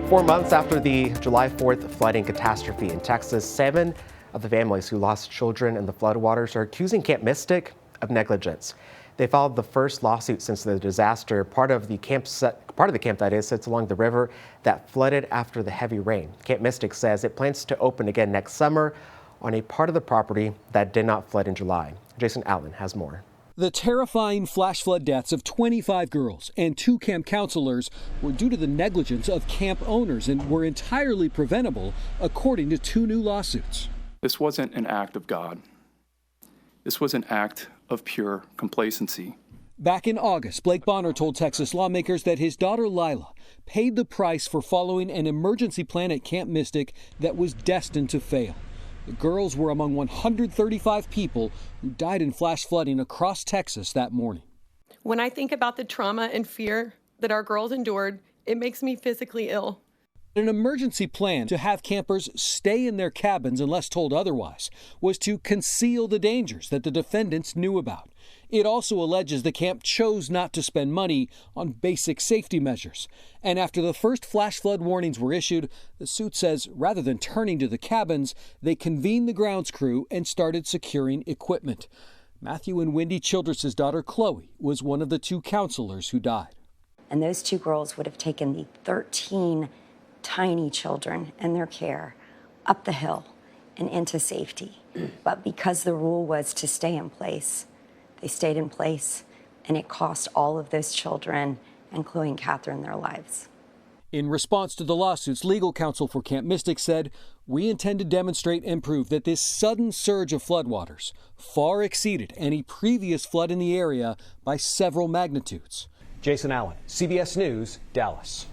4 months after the July 4th flooding catastrophe in Texas, 7 of the families who lost children in the floodwaters are accusing Camp Mystic of negligence. They filed the first lawsuit since the disaster. Part of the camp that is sits along the river that flooded after the heavy rain. Camp Mystic says it plans to open again next summer on a part of the property that did not flood in July. Jason Allen has more. The terrifying flash flood deaths of 25 girls and 2 camp counselors were due to the negligence of camp owners and were entirely preventable, according to 2 new lawsuits. This wasn't an act of God. This was an act of pure complacency. Back in August, Blake Bonner told Texas lawmakers that his daughter Lila paid the price for following an emergency plan at Camp Mystic that was destined to fail. The girls were among 135 people who died in flash flooding across Texas that morning. When I think about the trauma and fear that our girls endured, it makes me physically ill. An emergency plan to have campers stay in their cabins unless told otherwise was to conceal the dangers that the defendants knew about. It also alleges the camp chose not to spend money on basic safety measures. And after the first flash flood warnings were issued, the suit says rather than turning to the cabins, they convened the grounds crew and started securing equipment. Matthew and Wendy Childress' daughter Chloe was one of the 2 counselors who died. And those 2 girls would have taken the 13 tiny children in their care up the hill and into safety. But because the rule was to stay in place, they stayed in place, and it cost all of those children, and Chloe and Catherine, their lives. In response to the lawsuits, legal counsel for Camp Mystic said, "We intend to demonstrate and prove that this sudden surge of floodwaters far exceeded any previous flood in the area by several magnitudes." Jason Allen, CBS News, Dallas.